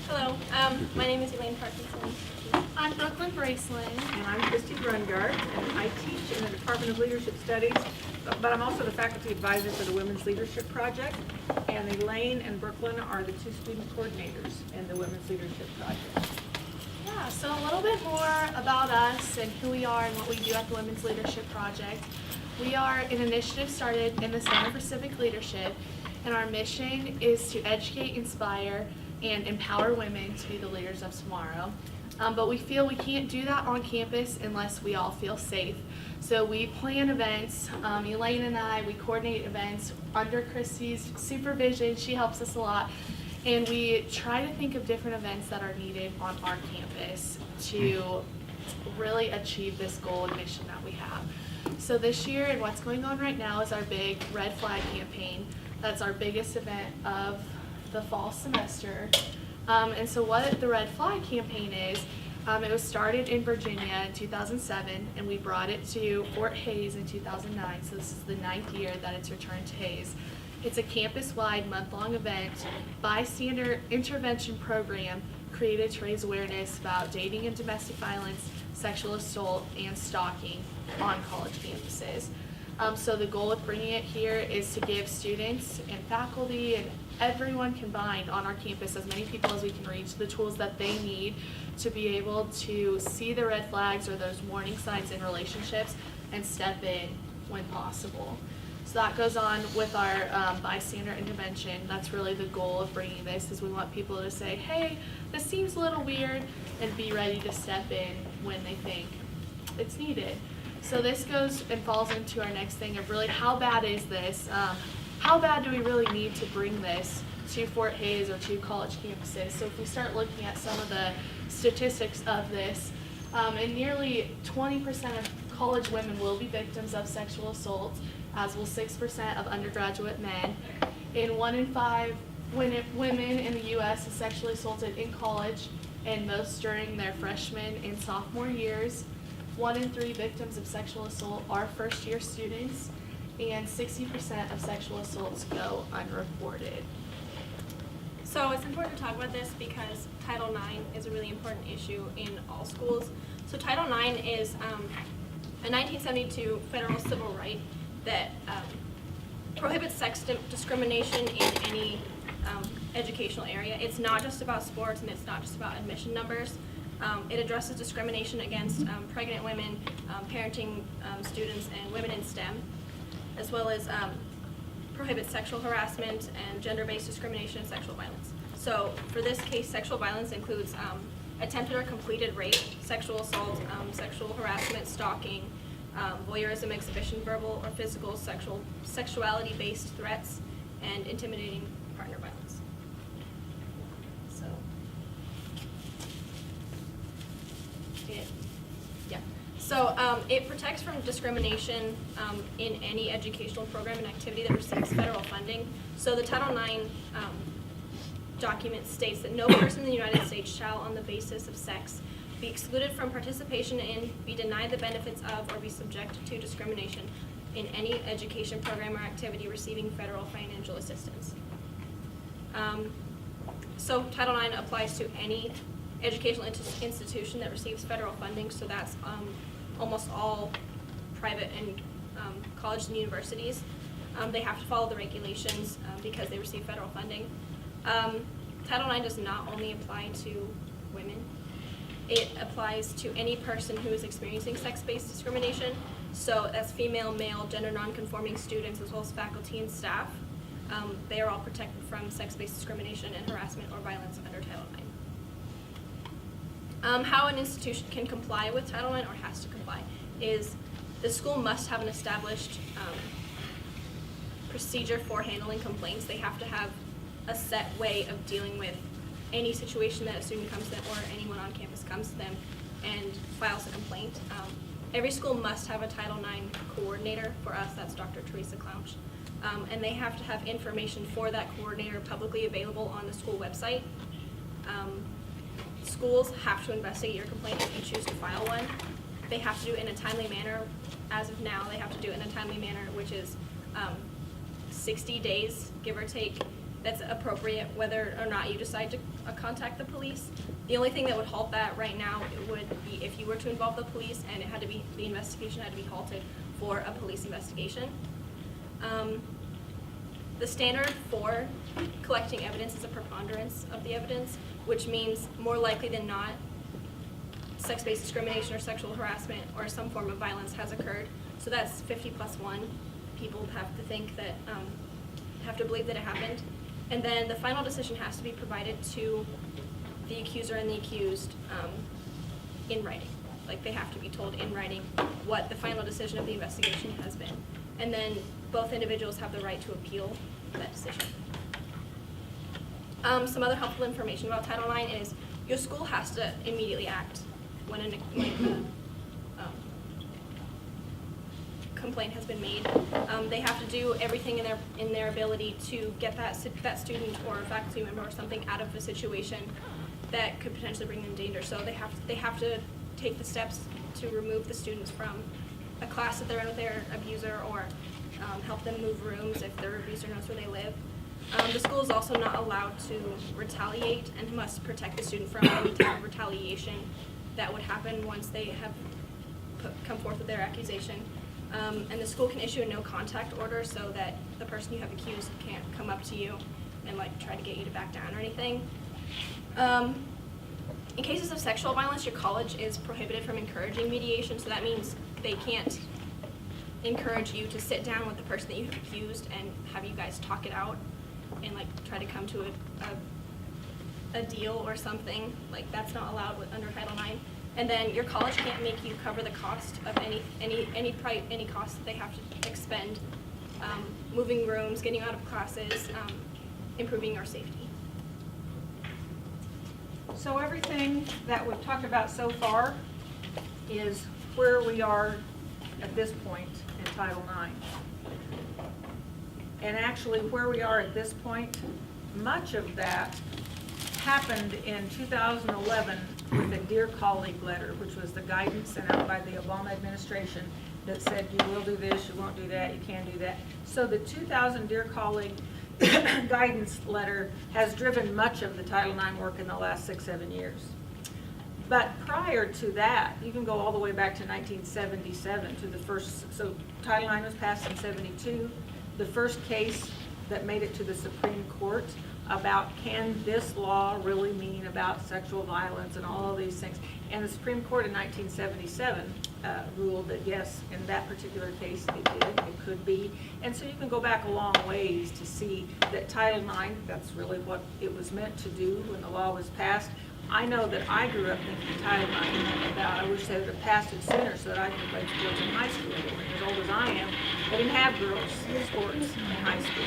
Hello, my name is Elaine Parkinson. I'm Bracelin. And I'm Christie Brungardt, and I teach in the Department of Leadership Studies, but I'm also the faculty advisor for the Women's Leadership Project. And Elaine and Brooklyn are the two student coordinators in the Women's Leadership Project. Yeah, so a little bit more about us and who we are and what we do at the Women's Leadership Project. We are an initiative started in the Center for Civic Leadership, and our mission is to educate, inspire, and empower women to be the leaders of tomorrow. But we feel we can't do that on campus unless we all feel safe. So we plan events. Elaine and I, we coordinate events under Christie's supervision. She helps us a lot. And we try to think of different events that are needed on our campus to really achieve this goal and mission that we have. So this year, and what's going on right now, is our big Red Flag campaign. That's our biggest event of the fall semester. And so what the Red Flag campaign is, it was started in Virginia in 2007, and we brought it to Fort Hays in 2009, so this is the 9th year that it's returned to Hays. It's a campus-wide month-long event, bystander intervention program created to raise awareness about dating and domestic violence, sexual assault, and stalking on college campuses. So the goal with bringing it here is to give students and faculty and everyone combined on our campus, as many people as we can reach, the tools that they need to be able to see the red flags or those warning signs in relationships and step in when possible. So that goes on with our bystander intervention. That's really the goal of bringing this, is we want people to say, hey, this seems a little weird, and be ready to step in when they think it's needed. So this goes and falls into our next thing of really, how bad is this? How bad do we really need to bring this to Fort Hays or to college campuses? So if we start looking at some of the statistics of this, and nearly 20% of college women will be victims of sexual assault, as will 6% of undergraduate men. And 1 in 5 women in the U.S. is sexually assaulted in college, and most during their freshman and sophomore years. 1 in 3 victims of sexual assault are first-year students, and 60% of sexual assaults go unreported. So it's important to talk about this because Title IX is a really important issue in all schools. So Title IX is a 1972 federal civil right that prohibits sex discrimination in any educational area. It's not just about sports, and it's not just about admission numbers. It addresses discrimination against pregnant women, parenting students, and women in STEM, as well as prohibits sexual harassment and gender-based discrimination and sexual violence. So for this case, sexual violence includes attempted or completed rape, sexual assault, sexual harassment, stalking, voyeurism, exhibition, verbal or physical, sexuality-based threats, and intimidating partner violence. So, it protects from discrimination in any educational program and activity that receives federal funding. So the Title IX document states that no person in the United States shall, on the basis of sex, be excluded from participation in, be denied the benefits of, or be subjected to discrimination in any education program or activity receiving federal financial assistance. So Title IX applies to any educational institution that receives federal funding, so that's almost all private and colleges and universities. They have to follow the regulations because they receive federal funding. Title IX does not only apply to women. It applies to any person who is experiencing sex-based discrimination. So that's female, male, gender non-conforming students, as well as faculty and staff. They are all protected from sex-based discrimination and harassment or violence under Title IX. How an institution can comply with Title IX, or has to comply, is the school must have an established procedure for handling complaints. They have to have a set way of dealing with any situation that a student comes to them or anyone on campus comes to them and files a complaint. Every school must have a Title IX coordinator. For us, that's Dr. Teresa Clouch. And they have to have information for that coordinator publicly available on the school website. Schools have to investigate your complaint if you choose to file one. They have to do it in a timely manner. As of now, they have to do it in a timely manner, which is 60 days, give or take, that's appropriate whether or not you decide to contact the police. The only thing that would halt that right now would be if you were to involve the police and it had to be, the investigation had to be halted for a police investigation. The standard for collecting evidence is a preponderance of the evidence, which means more likely than not, sex-based discrimination or sexual harassment or some form of violence has occurred. So that's 50 plus 1. People have to think that, have to believe that it happened. And then the final decision has to be provided to the accuser and the accused in writing. Like, they have to be told in writing what the final decision of the investigation has been. And then both individuals have the right to appeal that decision. Some other helpful information about Title IX is your school has to immediately act when a complaint has been made. They have to do everything in their ability to get that student or a faculty member or something out of a situation that could potentially bring them danger. So they have to take the steps to remove the students from a class that they're in with their abuser, or help them move rooms if their abuser knows where they live. The school is also not allowed to retaliate and must protect the student from any type of retaliation that would happen once they have come forth with their accusation. And the school can issue a no contact order so that the person you have accused can't come up to you and like try to get you to back down or anything. In cases of sexual violence, your college is prohibited from encouraging mediation, so that means they can't encourage you to sit down with the person that you have accused and have you guys talk it out and like try to come to a deal or something. Like, that's not allowed under Title IX. And then your college can't make you cover the cost of any cost that they have to expend, moving rooms, getting out of classes, improving our safety. So everything that we've talked about so far is where we are at this point in Title IX. And actually where we are at this point, much of that happened in 2011 with a Dear Colleague letter, which was the guidance sent out by the Obama administration that said you will do this, you won't do that, you can do that. So the 2000 Dear Colleague guidance letter has driven much of the Title IX work in the last 6-7 years. But prior to that, you can go all the way back to 1977 to the first, so Title IX was passed in 72. The first case that made it to the Supreme Court about can this law really mean about sexual violence and all of these things. And the Supreme Court in 1977 ruled that yes, in that particular case it did, it could be. And so you can go back a long ways to see that Title IX, that's really what it was meant to do when the law was passed. I know that I grew up thinking Title IX about, I wish they would have passed it sooner so that I could play sports in high school. As old as I am, they didn't have girls sports in high school.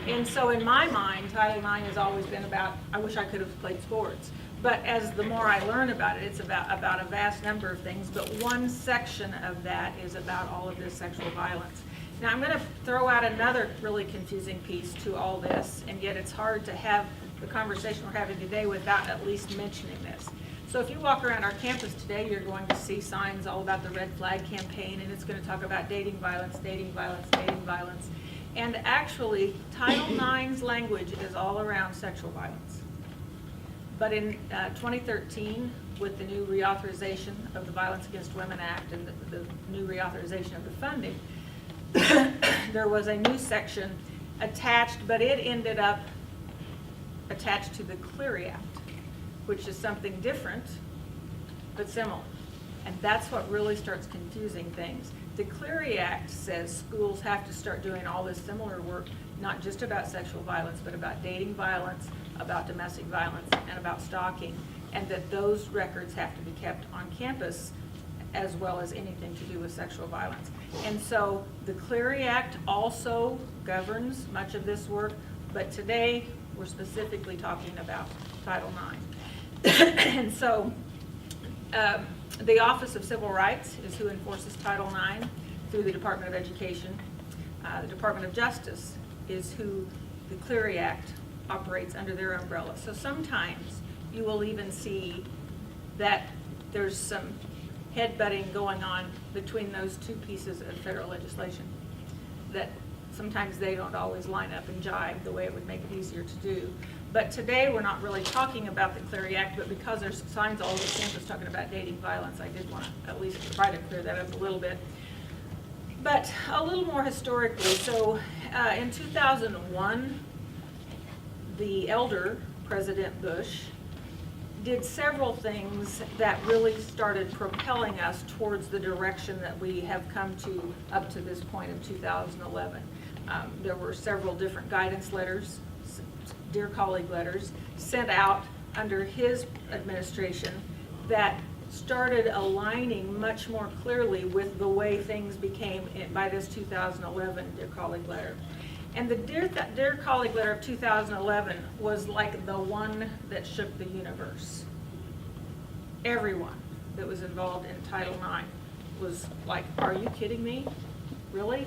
And so in my mind, Title IX has always been about, I wish I could have played sports. But as the more I learn about it, it's about a vast number of things. But one section of that is about all of this sexual violence. Now I'm going to throw out another really confusing piece to all this, and yet it's hard to have the conversation we're having today without at least mentioning this. So if you walk around our campus today, you're going to see signs all about the Red Flag campaign, and it's going to talk about dating violence, dating violence, dating violence. And actually, Title IX's language is all around sexual violence. But in 2013, with the new reauthorization of the Violence Against Women Act and the new reauthorization of the funding, there was a new section attached, but it ended up attached to the Clery Act, which is something different but similar. And that's what really starts confusing things. The Clery Act says schools have to start doing all this similar work, not just about sexual violence, but about dating violence, about domestic violence, and about stalking, and that those records have to be kept on campus as well as anything to do with sexual violence. And so the Clery Act also governs much of this work, but today we're specifically talking about Title IX. And so the Office of Civil Rights is who enforces Title IX through the Department of Education. The Department of Justice is who the Clery Act operates under their umbrella. So sometimes you will even see that there's some headbutting going on between those two pieces of federal legislation. That sometimes they don't always line up and jive the way it would make it easier to do. But today, we're not really talking about the Clery Act, but because there's signs all over campus talking about dating violence, I did want to at least try to clear that up a little bit. But a little more historically, so in 2001, the elder, President Bush, did several things that really started propelling us towards the direction that we have come to up to this point in 2011. There were several different guidance letters, Dear Colleague letters, sent out under his administration that started aligning much more clearly with the way things became by this 2011 Dear Colleague letter. And the Dear Colleague letter of 2011 was like the one that shook the universe. Everyone that was involved in Title IX was like, are you kidding me? Really?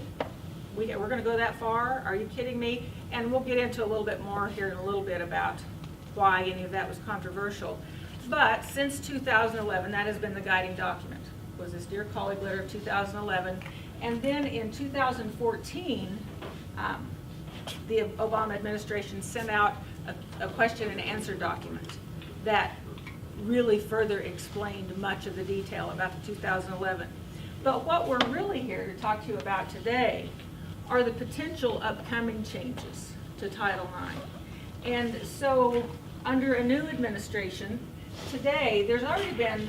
We're going to go that far? Are you kidding me? And we'll get into a little bit more here in a little bit about why any of that was controversial. But since 2011, that has been the guiding document, was this Dear Colleague letter of 2011. And then in 2014, the Obama administration sent out a question and answer document that really further explained much of the detail about the 2011. But what we're really here to talk to you about today are the potential upcoming changes to Title IX. And so under a new administration, today there's already been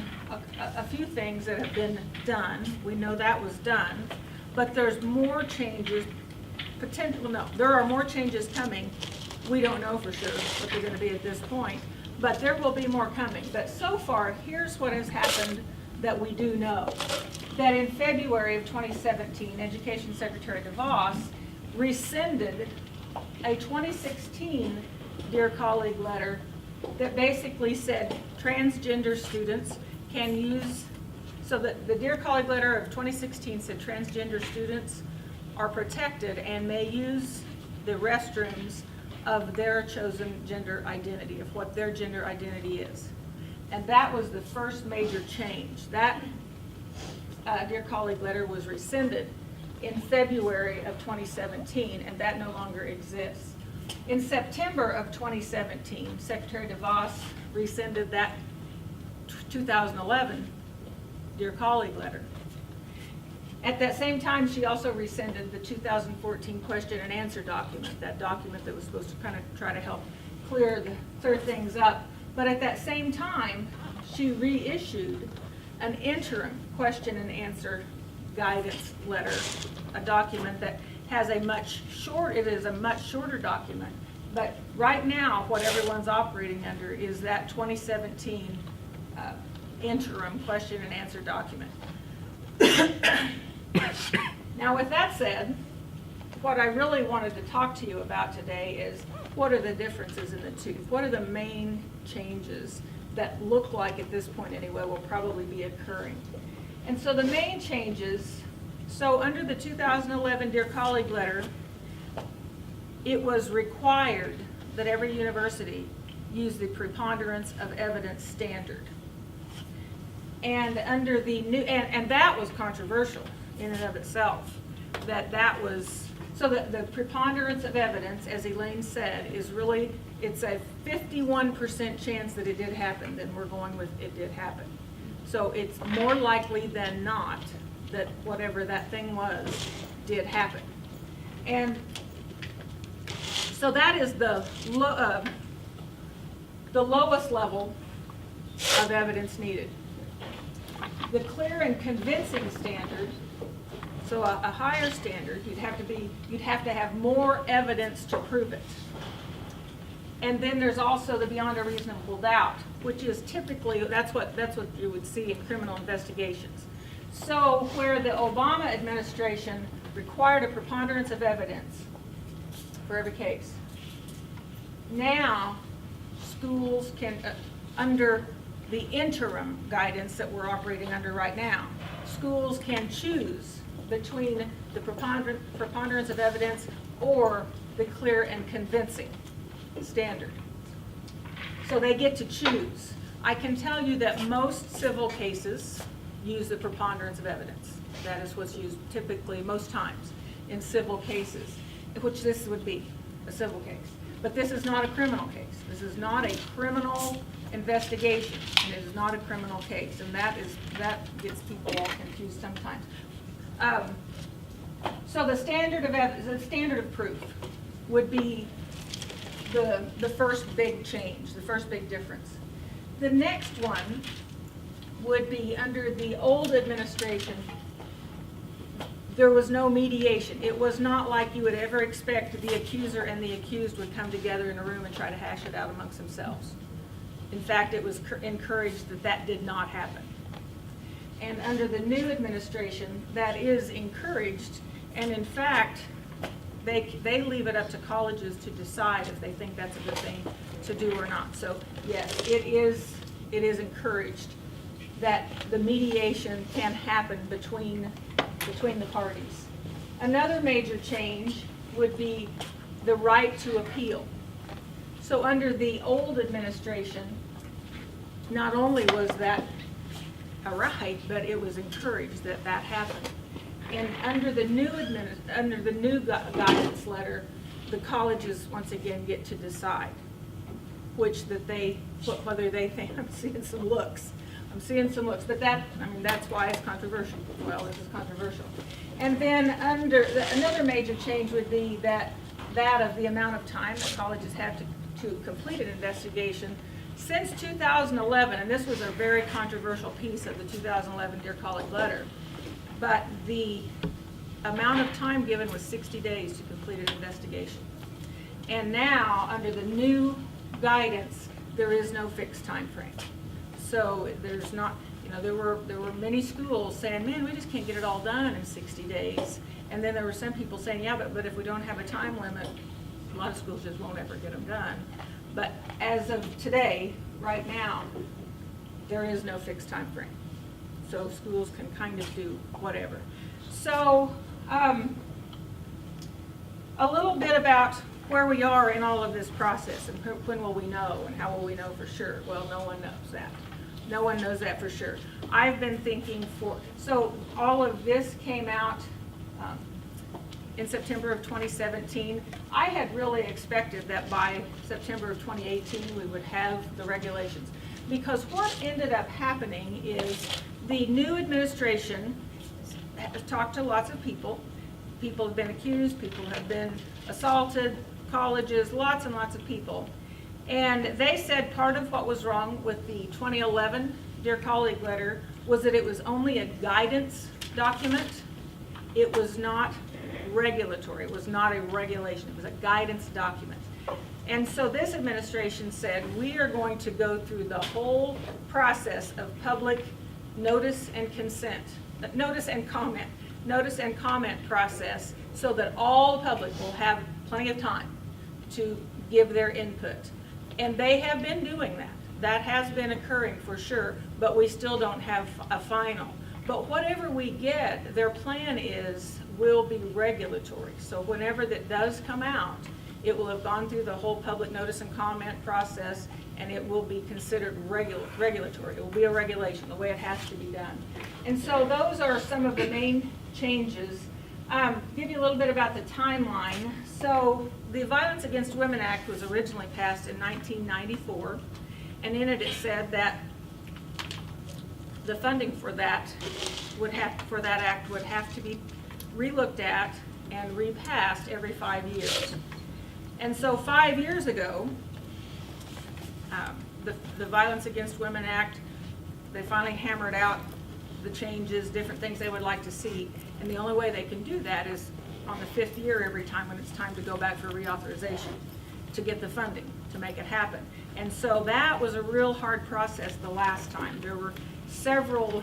a few things that have been done. We know that was done, but there's more changes, there are more changes coming. We don't know for sure what they're going to be at this point, but there will be more coming. But so far, here's what has happened that we do know. That in February of 2017, Education Secretary DeVos rescinded a 2016 Dear Colleague letter that basically said transgender students can use, so that the Dear Colleague letter of 2016 said transgender students are protected and may use the restrooms of their chosen gender identity, of what their gender identity is. And that was the first major change. That Dear Colleague letter was rescinded in February of 2017, and that no longer exists. In September of 2017, Secretary DeVos rescinded that 2011 Dear Colleague letter. At that same time, she also rescinded the 2014 question and answer document, that document that was supposed to kind of try to help clear things up. But at that same time, she reissued an interim question and answer guidance letter, a document that has it is a much shorter document. But right now, what everyone's operating under is that 2017 interim question and answer document. Now, with that said, what I really wanted to talk to you about today is what are the differences in the two? What are the main changes that look like, at this point anyway, will probably be occurring? And so the main changes, so under the 2011 Dear Colleague letter, it was required that every university use the preponderance of evidence standard. And under the new, and that was controversial in and of itself, that was, so that the preponderance of evidence, as Elaine said, is really, it's a 51% chance that it did happen, then we're going with it did happen. So it's more likely than not that whatever that thing was did happen. And so that is the lowest level of evidence needed. The clear and convincing standard, so a higher standard, you'd have to have more evidence to prove it. And then there's also the beyond a reasonable doubt, which is typically, that's what you would see in criminal investigations. So where the Obama administration required a preponderance of evidence for every case, now schools can, under the interim guidance that we're operating under right now, schools can choose between the preponderance of evidence or the clear and convincing standard. So they get to choose. I can tell you that most civil cases use the preponderance of evidence. That is what's used typically most times in civil cases. which this would be a civil case. But this is not a criminal case. This is not a criminal investigation, and it is not a criminal case, and that gets people all confused sometimes. So the standard of proof would be the first big change, the first big difference. The next one would be under the old administration. There was no mediation. It was not like you would ever expect the accuser and the accused would come together in a room and try to hash it out amongst themselves. In fact, it was encouraged that did not happen. And under the new administration, that is encouraged, and in fact, they leave it up to colleges to decide if they think that's a good thing to do or not. So yes, it is encouraged that the mediation can happen between the parties. Another major change would be the right to appeal. So under the old administration, not only was that a right, but it was encouraged that happened. And under the new guidance letter, the colleges once again get to decide whether they think. I'm seeing some looks, but that's why it's controversial. Well, this is controversial. And then another major change would be that of the amount of time that colleges have to complete an investigation. Since 2011, and this was a very controversial piece of the 2011 Dear Colleague letter, but the amount of time given was 60 days to complete an investigation. And now, under the new guidance, there is no fixed time frame. So there's not, there were many schools saying, man, we just can't get it all done in 60 days. And then there were some people saying, yeah, but if we don't have a time limit, a lot of schools just won't ever get them done. But as of today, right now, there is no fixed time frame. So schools can kind of do whatever. So a little bit about where we are in all of this process and when will we know and how will we know for sure? Well, no one knows that. No one knows that for sure. I've been thinking so all of this came out in September of 2017. I had really expected that by September of 2018 we would have the regulations, because what ended up happening is the new administration has talked to lots of people. People have been accused, people have been assaulted, colleges, lots and lots of people. And they said part of what was wrong with the 2011 Dear Colleague letter was that it was only a guidance document. It was not regulatory. It was not a regulation. It was a guidance document. And so this administration said, we are going to go through the whole process of public notice and comment process so that all the public will have plenty of time to give their input. And they have been doing that. That has been occurring for sure, but we still don't have a final. But whatever we get, their plan will be regulatory. So whenever that does come out, it will have gone through the whole public notice and comment process, and it will be considered regulatory. It will be a regulation, the way it has to be done. And so those are some of the main changes. Give you a little bit about the timeline. So the Violence Against Women Act was originally passed in 1994, and in it said that the funding for that act would have to be relooked at and repassed every 5 years. And so 5 years ago, the Violence Against Women Act, they finally hammered out the changes, different things they would like to see. And the only way they can do that is on the 5th year every time when it's time to go back for reauthorization to get the funding to make it happen. And so that was a real hard process the last time. There were several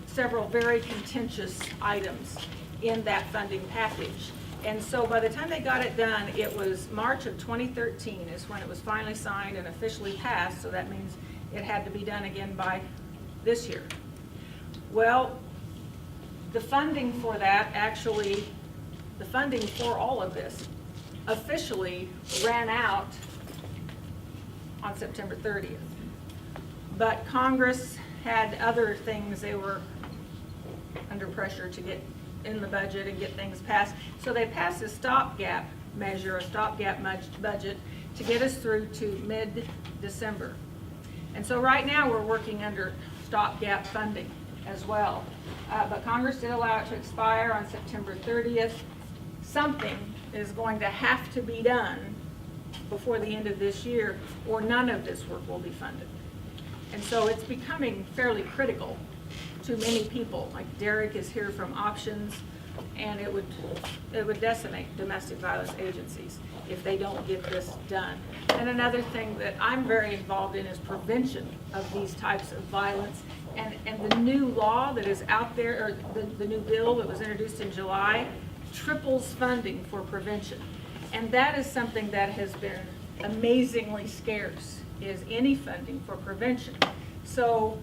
very contentious items in that funding package. And so by the time they got it done, it was March of 2013 is when it was finally signed and officially passed, so that means it had to be done again by this year. Well, the funding for that the funding for all of this officially ran out on September 30th. But Congress had other things they were under pressure to get in the budget and get things passed. So they passed a stopgap measure, a stopgap budget to get us through to mid-December. And so right now, we're working under stopgap funding as well. But Congress did allow it to expire on September 30th. Something is going to have to be done before the end of this year, or none of this work will be funded. And so it's becoming fairly critical to many people. Like Derek is here from Options, and it would decimate domestic violence agencies if they don't get this done. And another thing that I'm very involved in is prevention of these types of violence. And the new law that is out there, or the new bill that was introduced in July, triples funding for prevention. And that is something that has been amazingly scarce, is any funding for prevention. So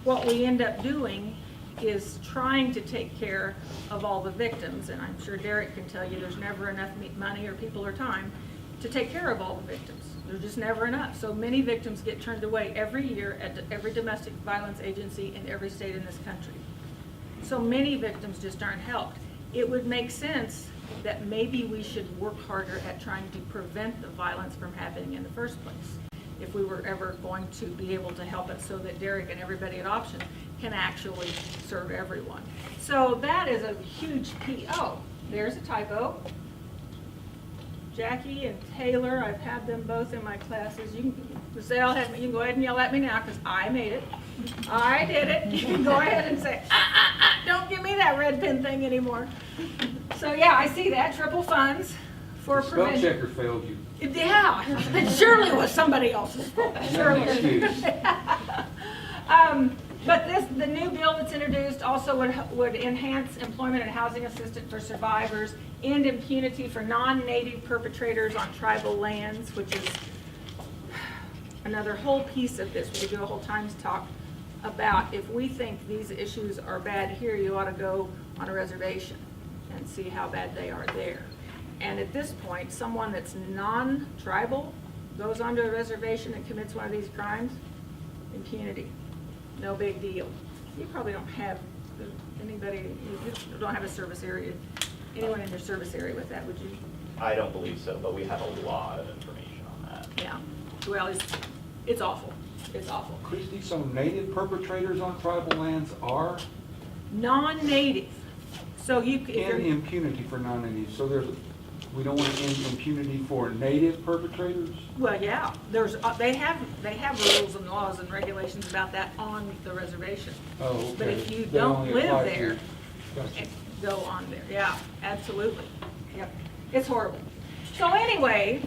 what we end up doing is trying to take care of all the victims, and I'm sure Derek can tell you there's never enough money or people or time to take care of all the victims. There's just never enough. So many victims get turned away every year at every domestic violence agency in every state in this country. So many victims just aren't helped. It would make sense that maybe we should work harder at trying to prevent the violence from happening in the first place, if we were ever going to be able to help it, so that Derek and everybody at Option can actually serve everyone. So that is a huge Oh, there's a typo. Jackie and Taylor, I've had them both in my classes. You can go ahead and yell at me now, because I made it. I did it. You can go ahead and say, don't give me that red pen thing anymore. So yeah, I see that, triple funds for prevention. Spell checker failed you. Yeah, it surely was somebody else's fault, surely. But the new bill that's introduced also would enhance employment and housing assistance for survivors, end impunity for non-native perpetrators on tribal lands, which is another whole piece of this. We could do a whole Times talk about, if we think these issues are bad here, you ought to go on a reservation and see how bad they are there. And at this point, someone that's non-tribal goes onto a reservation and commits one of these crimes, impunity, no big deal. You probably don't have anybody, you don't have a service area, anyone in your service area with that, would you? I don't believe so, but we have a lot of information on that. Yeah, well, it's awful, it's awful. Christie, some native perpetrators on tribal lands are Non-native, so you, if in you're, impunity for non-native. So we don't want to end impunity for native perpetrators? well, yeah, they have rules and laws and regulations about that on the reservation. Oh, okay. But if you They don't only live apply there, to- Gotcha. go on there, yeah, absolutely. Yep, it's horrible. So anyway,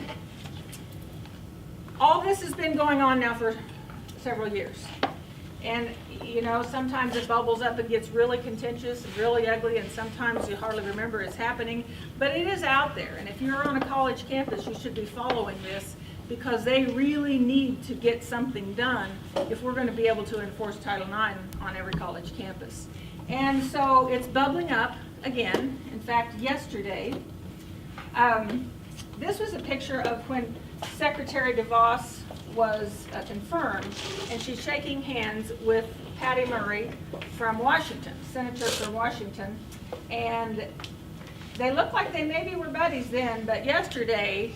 all this has been going on now for several years. And, you know, sometimes it bubbles up and gets really contentious and really ugly, and sometimes you hardly remember it's happening. But it is out there, and if you're on a college campus, you should be following this, because they really need to get something done if we're going to be able to enforce Title IX on every college campus. And so it's bubbling up again. In fact, yesterday, this was a picture of when Secretary DeVos was confirmed, and she's shaking hands with Patty Murray from Washington, Senator from Washington, and they looked like they maybe were buddies then, but yesterday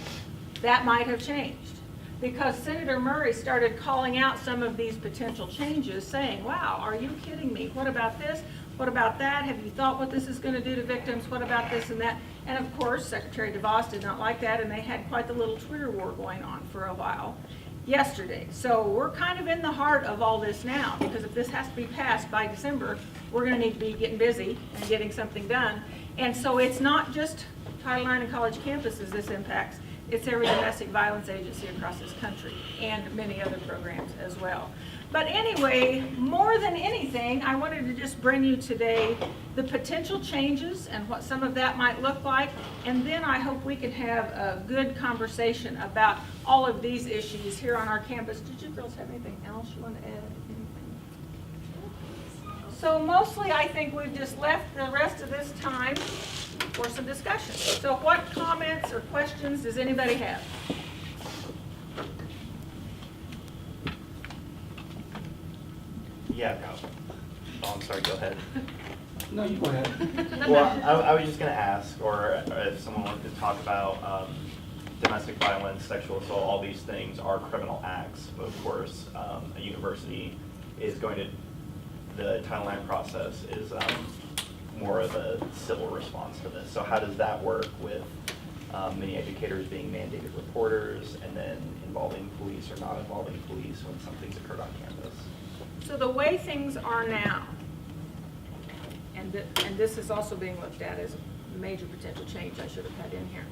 that might have changed, because Senator Murray started calling out some of these potential changes, saying, wow, are you kidding me? What about this? What about that? Have you thought what this is going to do to victims? What about this and that? And of course, Secretary DeVos did not like that, and they had quite the little Twitter war going on for a while yesterday. So we're kind of in the heart of all this now, because if this has to be passed by December, we're going to need to be getting busy and getting something done. And so it's not just Title IX and college campuses this impacts, it's every domestic violence agency across this country, and many other programs as well. But anyway, more than anything, I wanted to just bring you today the potential changes and what some of that might look like, and then I hope we can have a good conversation about all of these issues here on our campus. Did you girls have anything else you want to add? Anything? So mostly I think we've just left the rest of this time for some discussion. So what comments or questions does anybody have? Yeah, go. Oh, I'm sorry, go ahead. No, you go ahead. Well, I was just gonna ask, or if someone wanted to talk about domestic violence, sexual assault, all these things are criminal acts. But of course, a university is going to, the Title IX process is more of a civil response to this. So how does that work with many educators being mandated reporters and then involving police or not involving police when something's occurred on campus? So the way things are now, and this is also being looked at as a major potential change I should have had in here.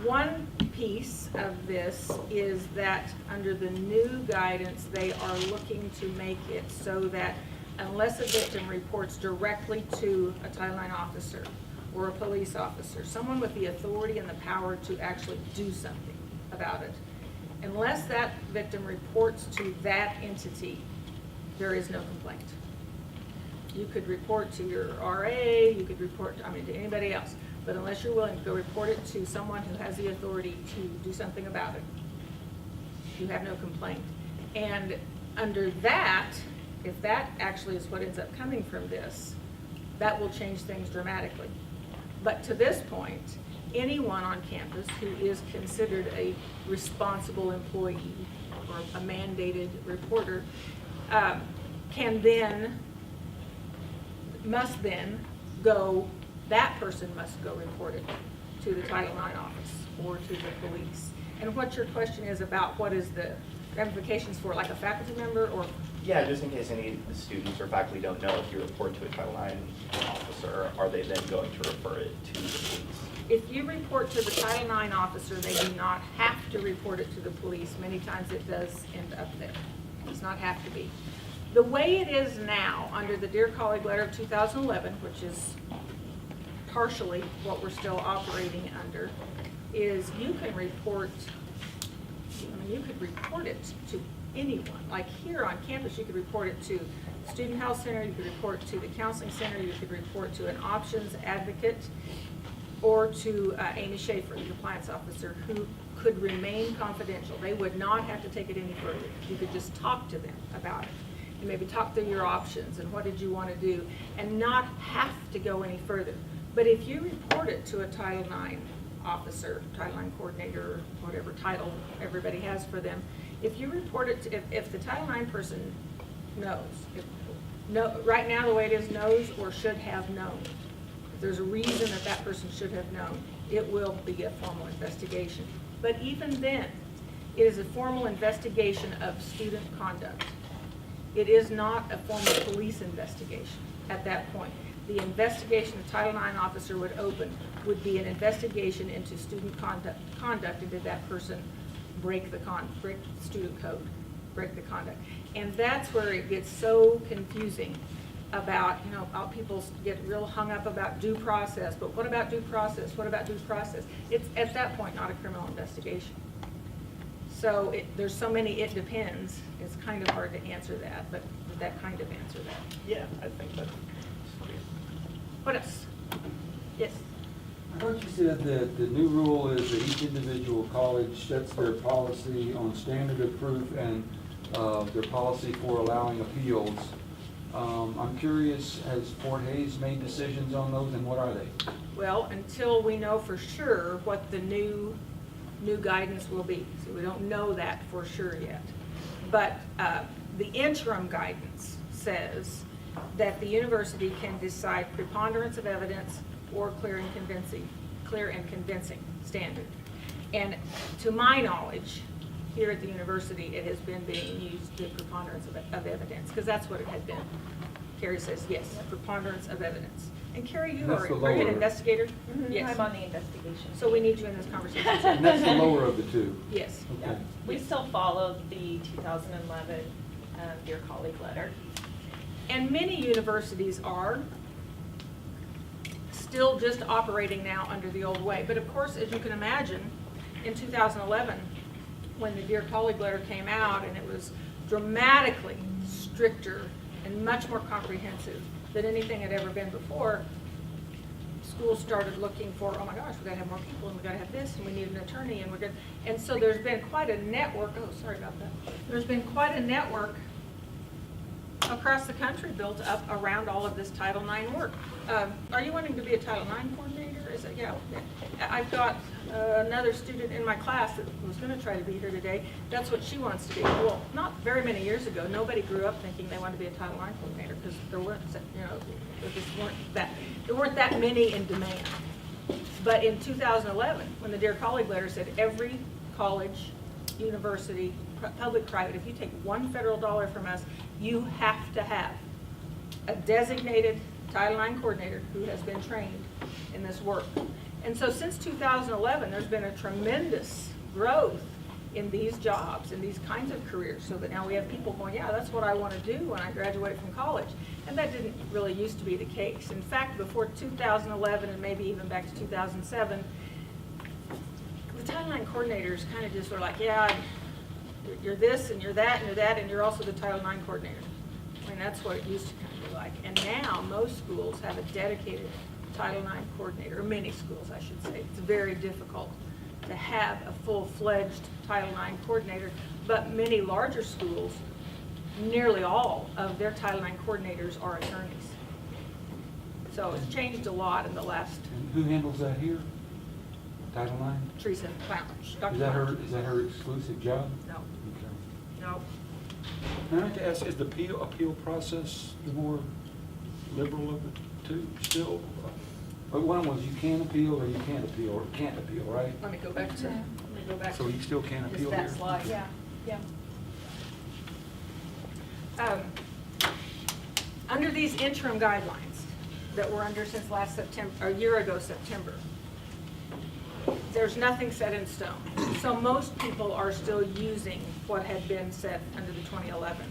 One piece of this is that under the new guidance, they are looking to make it so that unless a victim reports directly to a Title IX officer or a police officer, someone with the authority and the power to actually do something about it, unless that victim reports to that entity, there is no complaint. You could report to your RA, you could report, to anybody else, but unless you're willing to go report it to someone who has the authority to do something about it, you have no complaint. And under that, if that actually is what ends up coming from this, that will change things dramatically. But to this point, anyone on campus who is considered a responsible employee or a mandated reporter must then go, that person must go report it to the Title IX office or to the police. And what your question is about, what is the ramifications for, like a faculty member or? Yeah, just in case any students or faculty don't know, if you report to a Title IX officer, are they then going to refer it to the police? If you report to the Title IX officer, they do not have to report it to the police. Many times it does end up there. It does not have to be. The way it is now, under the Dear Colleague Letter of 2011, which is partially what we're still operating under, is you can report, you could report it to anyone. Like here on campus, you could report it to the Student Health Center, you could report to the Counseling Center, you could report to an options advocate, or to Amy Schaefer, the compliance officer, who could remain confidential. They would not have to take it any further. You could just talk to them about it. And maybe talk through your options and what did you want to do, and not have to go any further. But if you report it to a Title IX officer, Title IX coordinator, or whatever title everybody has for them, if you report it to, if the Title IX person knows, right now the way it is, knows or should have known, if there's a reason that that person should have known, it will be a formal investigation. But even then, it is a formal investigation of student conduct. It is not a formal police investigation at that point. The investigation the Title IX officer would open would be an investigation into student conduct, and did that person break the student code, break the conduct. And that's where it gets so confusing about, people get real hung up about due process, but what about due process? What about due process? It's at that point not a criminal investigation. So there's so many it depends, it's kind of hard to answer that, but that kind of answer that. Yeah, I think that's What else? Yes? I thought you said that the new rule is that each individual college sets their policy on standard of proof and their policy for allowing appeals. I'm curious, has Fort Hays made decisions on those, and what are they? Well, until we know for sure what the new guidance will be. So we don't know that for sure yet. But the interim guidance says that the university can decide preponderance of evidence or clear and convincing standard. And to my knowledge, here at the university, it has been being used, the preponderance of evidence, because that's what it had been. Carrie says, yes, preponderance of evidence. And Carrie, you are you an investigator? Yes. I'm on the investigation. So we need you in this conversation. And that's the lower of the two. Yes. Okay. We still follow the 2011 Dear Colleague Letter. And many universities are still just operating now under the old way. But of course, as you can imagine, in 2011, when the Dear Colleague Letter came out, and it was dramatically stricter and much more comprehensive than anything had ever been before, schools started looking for, oh my gosh, we gotta have more people, and we gotta have this, and we need an attorney, and so there's been quite a network, oh, sorry about that. There's been quite a network across the country built up around all of this Title IX work. Are you wanting to be a Title IX coordinator? Is it, yeah. I've got another student in my class that was going to try to be here today. That's what she wants to be. Well, not very many years ago, nobody grew up thinking they wanted to be a Title IX coordinator because there weren't, there weren't that many in demand. But in 2011, when the Dear Colleague letter said every college, university, public, private, if you take one federal dollar from us, you have to have a designated Title IX coordinator who has been trained in this work. And so since 2011, there's been a tremendous growth in these jobs, in these kinds of careers, so that now we have people going, yeah, that's what I want to do when I graduate from college. And that didn't really used to be the case. In fact, before 2011 and maybe even back to 2007, the Title IX coordinators kind of just were like, yeah, you're this and you're that and you're that and you're also the Title IX coordinator. I mean, that's what it used to kind of be like. And now most schools have a dedicated Title IX coordinator, or many schools, I should say. It's very difficult to have a full-fledged Title IX coordinator, but many larger schools, nearly all of their Title IX coordinators are attorneys. So it's changed a lot in the last. And who handles that here? Title IX? Teresa Clownage. Dr. Is that her, Clownage. is that her exclusive job? No, Okay. no. Can I have to ask, is the appeal process the more liberal of the two still? But one was you can appeal or you can't appeal, or can't appeal, right? Let me go back to, So you still can appeal that here? slide. Yeah. Under these interim guidelines that were under since last September, or a year ago September, there's nothing set in stone. So most people are still using what had been set under the 2011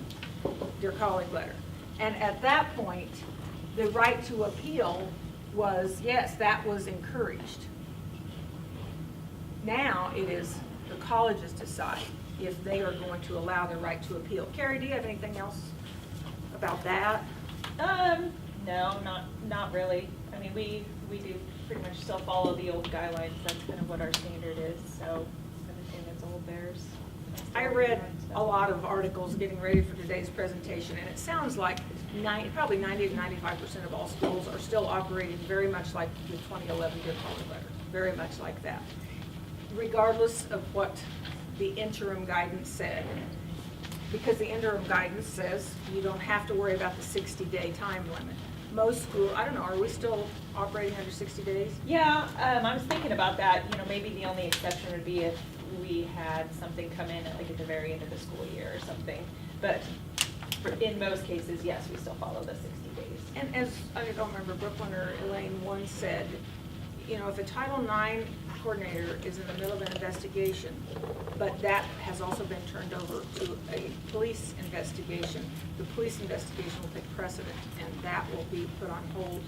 Dear Colleague letter. And at that point, the right to appeal was, yes, that was encouraged. Now it is the colleges decide if they are going to allow the right to appeal. Carrie, do you have anything else about that? No, not really. I mean, we do pretty much still follow the old guidelines. That's kind of what our standard is, so everything that's old bears. I read a lot of articles getting ready for today's presentation, and it sounds like probably 90 to 95% of all schools are still operating very much like the 2011 Dear Colleague letter, very much like that, regardless of what the interim guidance said. Because the interim guidance says you don't have to worry about the 60-day time limit. Most schools, I don't know, are we still operating under 60 days? Yeah, I was thinking about that. You know, maybe the only exception would be if we had something come in at the very end of the school year or something. But in most cases, yes, we still follow the 60 days. And as, I don't remember, Brooklyn or Elaine once said, you know, if a Title IX coordinator is in the middle of an investigation, but that has also been turned over to a police investigation, the police investigation will take precedent, and that will be put on hold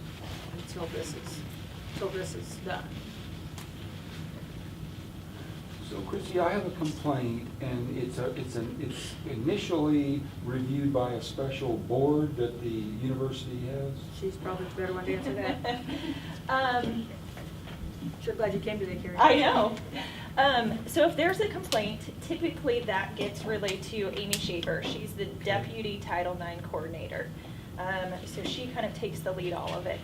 until this is done. So Christie, I have a complaint, and it's initially reviewed by a special board that the university has. She's probably the better one to answer that. Sure glad you came today, Carrie. I know. So if there's a complaint, typically that gets relayed to Amy Schaefer. She's the deputy Title IX coordinator. So she kind of takes the lead all of it.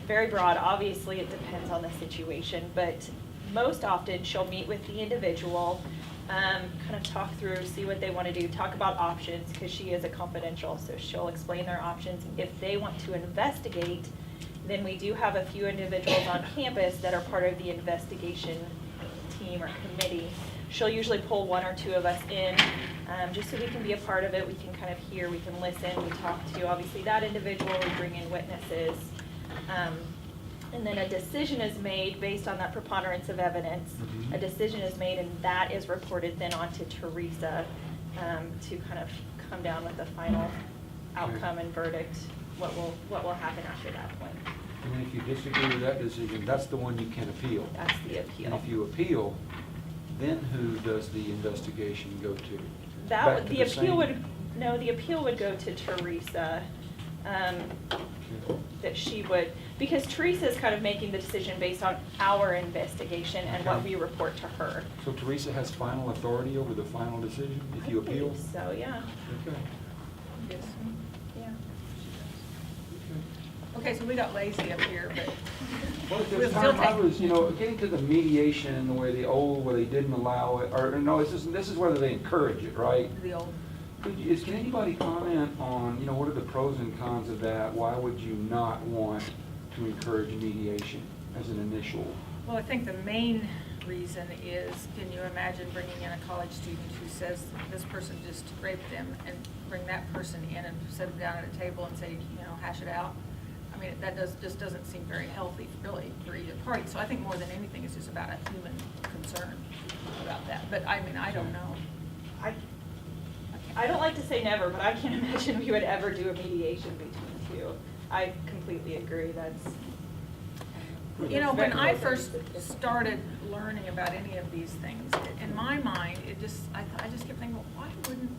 Very broad, obviously it depends on the situation, but most often she'll meet with the individual, kind of talk through, see what they want to do, talk about options, because she is a confidential, so she'll explain their options. If they want to investigate, then we do have a few individuals on campus that are part of the investigation team or committee. She'll usually pull one or two of us in, just so we can be a part of it. We can kind of hear, we can listen, we talk to obviously that individual, we bring in witnesses. And then a decision is made based on that preponderance of evidence. Mm-hmm. A decision is made, and that is reported then on to Teresa to kind of come down with the final outcome and verdict, what will happen after that point. And if you disagree with that decision, that's the one you can appeal. That's the appeal. And if you appeal, then who does the investigation go to? That Back would, to the appeal same- would, no, the appeal would go to Teresa. Okay. That she would, because Teresa is kind of making the decision based on our investigation and what Okay. we report to her. So Teresa has final authority over the final decision if I you appeal? believe so, yeah. Okay. Yes. Yeah. Okay, so we got lazy up here, but Well, at we'll the still time I take. was, getting to the mediation and the way the old, where they didn't allow it, or no, this is whether they encourage it, right? The old. Can anybody comment on, what are the pros and cons of that? Why would you not want to encourage mediation as an initial? Well, I think the main reason is, can you imagine bringing in a college student who says this person just raped them, and bring that person in and sit them down at a table and say, hash it out? I mean, that just doesn't seem very healthy, really, for either party. So I think more than anything, it's just about a human concern about that. But I mean, I don't know. I don't like to say never, but I can't imagine we would ever do a mediation between two. I completely agree, that's. When I first started learning about any of these things, in my mind, I just kept thinking, well, why wouldn't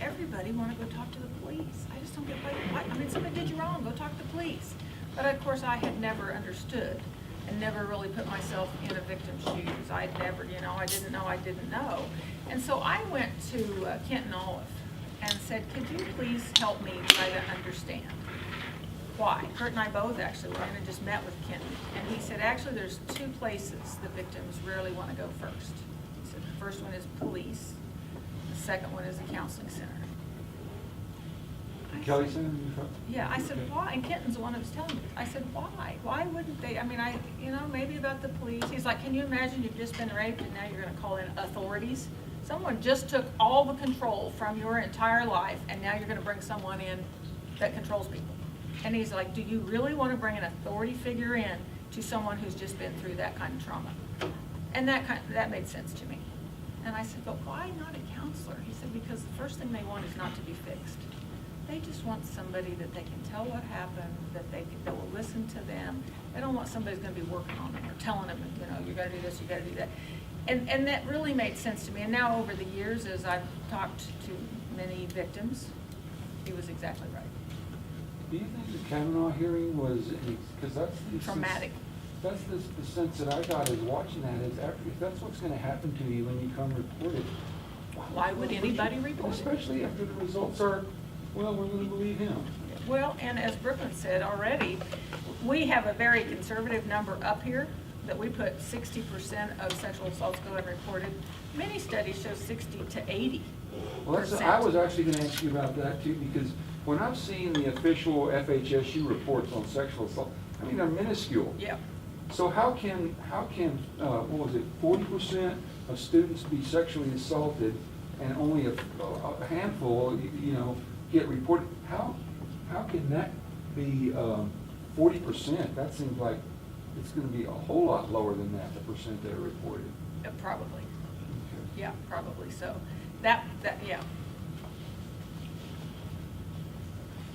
everybody want to go talk to the police? I just don't get why. I mean, somebody did you wrong, go talk to the police. But of course, I had never understood and never really put myself in a victim's shoes. I'd never, I didn't know. And so I went to Kenton Olive and said, could you please help me try to understand why? Kurt and I both actually went in and just met with Kenton. And he said, actually, there's two places the victims rarely want to go first. He said, the first one is police. The second one is the counseling center. Kelly Center? Yeah, I said, why? And Kenton's the one that was telling me. I said, why? Why wouldn't they? I mean, maybe about the police. He's like, can you imagine you've just been raped and now you're going to call in authorities? Someone just took all the control from your entire life and now you're going to bring someone in that controls people. And he's like, do you really want to bring an authority figure in to someone who's just been through that kind of trauma? And that made sense to me. And I said, but why not a counselor? He said, because the first thing they want is not to be fixed. They just want somebody that they can tell what happened, that will listen to them. They don't want somebody who's going to be working on them or telling them, you got to do this, you got to do that. And that really made sense to me. And now over the years, as I've talked to many victims, he was exactly right. Do you think the Kavanaugh hearing was, because that's the Traumatic. That's the sense that I got is watching that is if that's what's going to happen to you when you come report it. Why would anybody report it? Especially after the results are, well, we're going to believe him. Well, and as Brooklyn said already, we have a very conservative number up here that we put 60% of sexual assaults go unreported. Many studies show 60 to 80%. Well, I was actually going to ask you about that too, because when I've seen the official FHSU reports on sexual assault, I mean, they're minuscule. Yeah. So how can what was it, 40% of students be sexually assaulted and only a handful, get reported? How can that be 40%? That seems like it's going to be a whole lot lower than that, the percent that are reported. Probably. Okay. Yeah, probably so. Yeah.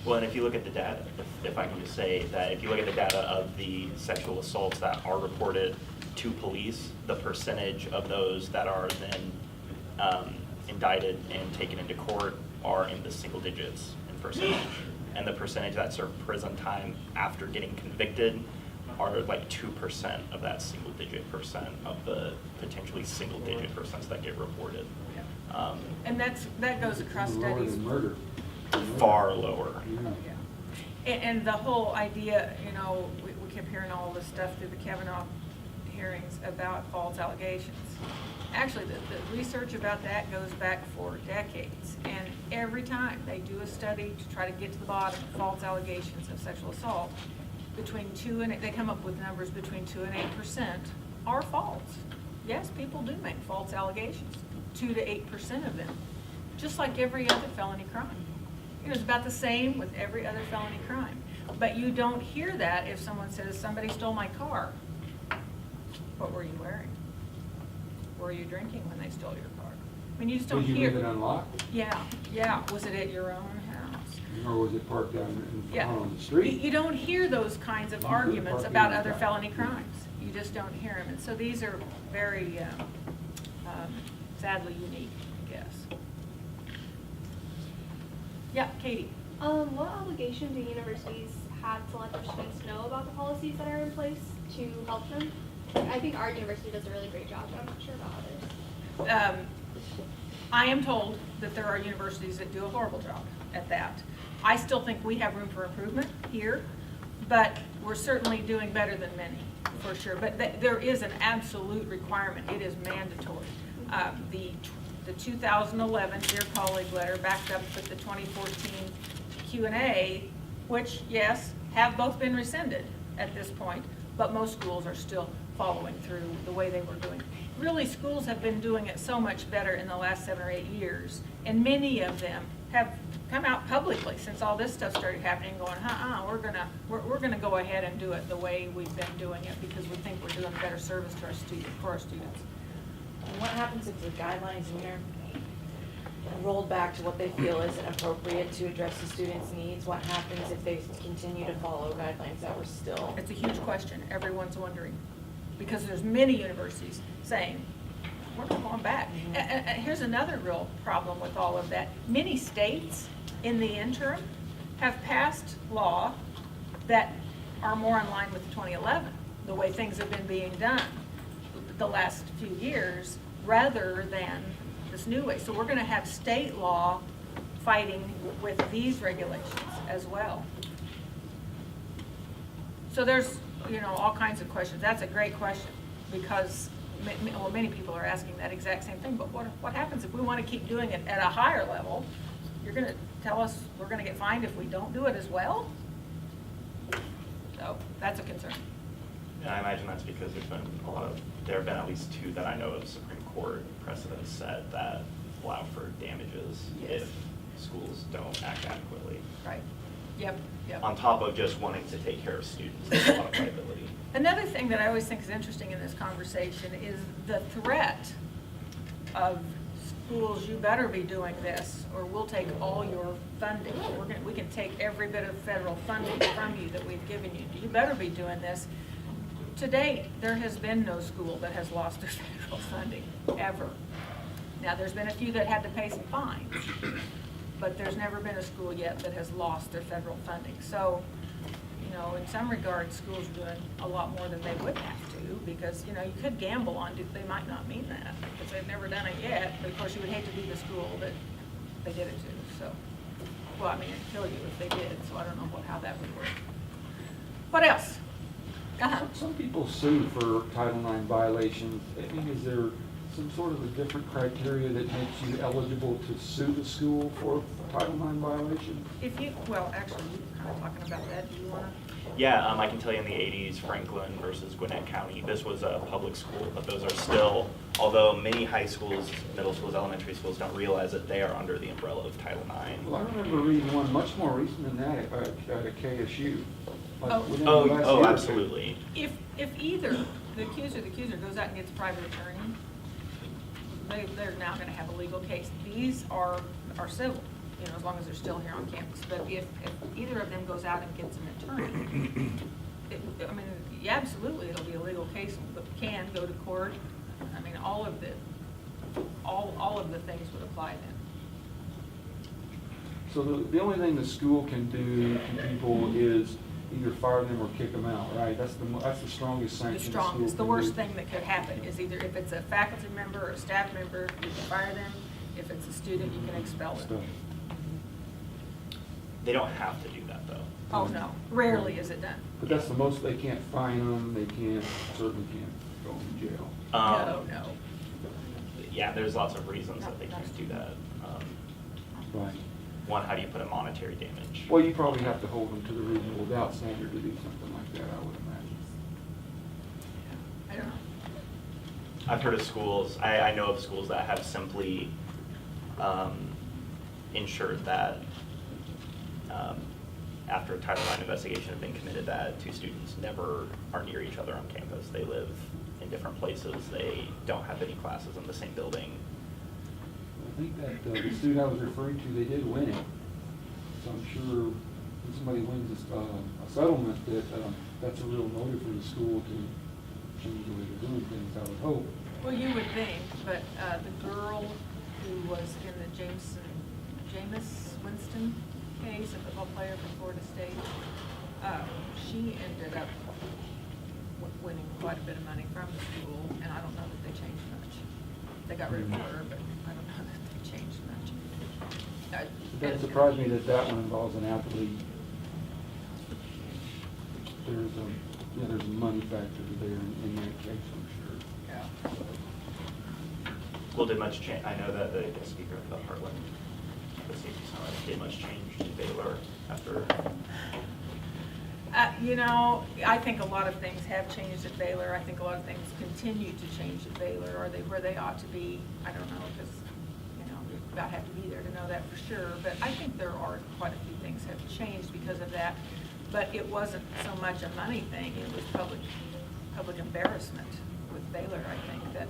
Well, and if you look at the data, if I can just say that, if you look at the data of the sexual assaults that are reported to police, the percentage of those that are then indicted and taken into court are in the single digits in percentage. And the percentage that serve prison time after getting convicted are like 2% of that single digit percent of the potentially single digit percents that get reported. And that goes across Lower studies. than murder. Far lower. Yeah. Yeah. And the whole idea, we kept hearing all this stuff through the Kavanaugh hearings about false allegations. Actually, the research about that goes back for decades. And every time they do a study to try to get to the bottom of false allegations of sexual assault, they come up with numbers between 2 and 8% are false. Yes, people do make false allegations, 2 to 8% of them, just like every other felony crime. It's about the same with every other felony crime. But you don't hear that if someone says, somebody stole my car. What were you wearing? Were you drinking when they stole your car? I mean, you just don't Did you hear. leave it unlocked? Yeah. Was it at your own house? Or was it parked down Yeah. on the street? You don't hear those kinds of You could arguments park about in other the felony car. crimes. You just don't hear them. And so these are very sadly unique, I guess. Yeah, Katie. What obligation do universities have to let their students know about the policies that are in place to help them? I think our university does a really great job, but I'm not sure about others. I am told that there are universities that do a horrible job at that. I still think we have room for improvement here, but we're certainly doing better than many, for sure. But there is an absolute requirement. It is mandatory. The 2011 Dear Colleague letter backed up with the 2014 Q&A, which, yes, have both been rescinded at this point, but most schools are still following through the way they were doing. Really, schools have been doing it so much better in the last 7 or 8 years, and many of them have come out publicly since all this stuff started happening, going, we're gonna go ahead and do it the way we've been doing it because we think we're doing better service to our students. And what happens if the guidelines in there are rolled back to what they feel isn't appropriate to address the students' needs? What happens if they continue to follow guidelines that were still? It's a huge question. Everyone's wondering. Because there's many universities saying, we're not going back. Here's another real problem with all of that. Many states in the interim have passed law that are more in line with 2011, the way things have been being done the last few years, rather than this new way. So we're going to have state law fighting with these regulations as well. So there's, all kinds of questions. That's a great question, because many people are asking that exact same thing. But what happens if we want to keep doing it at a higher level? You're going to tell us we're going to get fined if we don't do it as well? So that's a concern. And I imagine that's because there have been at least 2 that I know of Supreme Court precedents set that allow for damages Yes. if schools don't act adequately. Right. Yep. On top of just wanting to take care of students, there's a lot of liability. Another thing that I always think is interesting in this conversation is the threat of schools, you better be doing this, or we'll take all your funding. We can take every bit of federal funding from you that we've given you. You better be doing this. To date, there has been no school that has lost their federal funding, ever. Now, there's been a few that had to pay some fines, but there's never been a school yet that has lost their federal funding. So, in some regards, schools are doing a lot more than they would have to, because, you could gamble on it. They might not mean that, because they've never done it yet. But of course, you would hate to be the school that they did it to, so. Well, it'd kill you if they did, so I don't know how that would work. What else? Some people sue for Title IX violations. Is there some sort of a different criteria that makes you eligible to sue the school for Title IX violation? Actually, you were kind of talking about that. Do you want to? Yeah, I can tell you in the 80s, Franklin versus Gwinnett County, this was a public school, but those are still, although many high schools, middle schools, elementary schools don't realize that they are under the umbrella of Title IX. Well, I remember reading one much more recent than that at a KSU. Within the last year or two. Absolutely. If either the accuser goes out and gets a private attorney, they're now going to have a legal case. These are civil, as long as they're still here on campus. But if either of them goes out and gets an attorney, absolutely, it'll be a legal case, but can go to court. All of the things would apply then. So the only thing the school can do to people is either fire them or kick them out, right? That's the strongest sanction The the school strongest, the can worst do. thing that could happen is either if it's a faculty member or a staff member, you can fire them. If it's a student, you can expel them. Stuff. They don't have to do that, though. Oh, no, rarely is it done. But that's the most, they can't fine them, certainly can't go to jail. No. Yeah, there's lots of reasons that they can't do that. Right. One, how do you put a monetary damage? Well, you probably have to hold them to the reasonable doubt standard to do something like that, I would imagine. I don't know. I've heard of schools, I know of schools that have simply ensured that after a Title IX investigation had been committed, that 2 students never are near each other on campus. They live in different places. They don't have any classes in the same building. I think that the student I was referring to, they did win it. So I'm sure when somebody wins a settlement, that's a real motive for the school to change the way they're doing things, I would hope. Well, you would think, but the girl who was in the Jameis Winston case, a football player from Florida State, she ended up winning quite a bit of money from the school, and I don't know that they changed much. They got rid of her, but I don't know that they It doesn't surprise me that that one involves an athlete. There's a money factor there in that case, for sure. Yeah. Well, did much change, I know that the speaker of the Heartland, the safety summit, did much change in Baylor after? You know, I think a lot of things have changed at Baylor. I think a lot of things continue to change at Baylor. Are they where they ought to be? I don't know, because, you know, you about have to be there to know that for sure. But I think there are quite a few things have changed because of that. But it wasn't so much a money thing. It was public embarrassment with Baylor, I think, that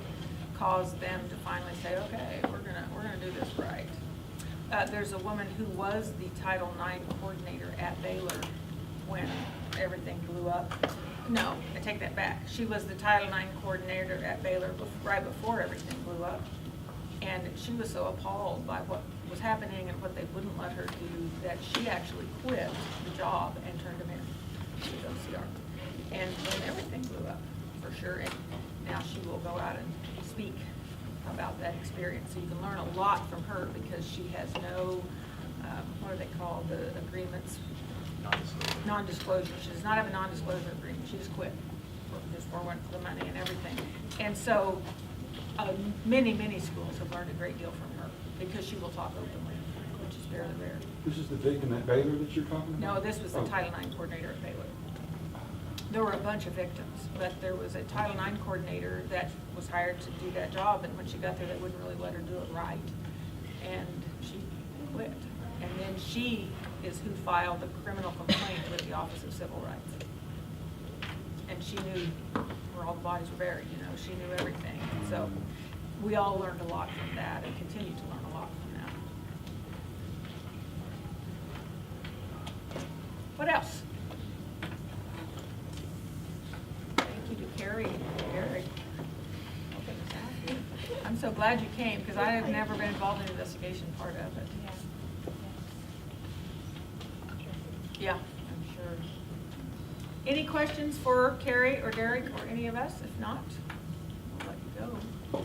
caused them to finally say, okay, we're gonna do this right. There's a woman who was the Title IX coordinator at Baylor when everything blew up. No, I take that back. She was the Title IX coordinator at Baylor right before everything blew up. And she was so appalled by what was happening and what they wouldn't let her do that she actually quit the job and turned them in to OCR. And when everything blew up, for sure. And now she will go out and speak about that experience. So you can learn a lot from her because she has no, what are they called, the agreements? Non-disclosure. Non-disclosure. She does not have a non-disclosure agreement. She just quit. Just forwent for the money and everything. And so many schools have learned a great deal from her because she will talk openly, which is fairly rare. This is the victim at Baylor that you're talking about? No, this was the Oh. Title IX coordinator at Baylor. There were a bunch of victims, but there was a Title IX coordinator that was hired to do that job, and when she got there, they wouldn't really let her do it right. And she quit. And then she is who filed the criminal complaint with the Office of Civil Rights. And she knew where all the bodies were buried, you know, she knew everything. So we all learned a lot from that and continue to learn a lot from that. What else? Thank you to Carrie and Eric. I'm so glad you came because I have never been involved in the investigation part of it. Yeah, I'm sure. Any questions for Carrie or Derek or any of us? If not, we'll let you go.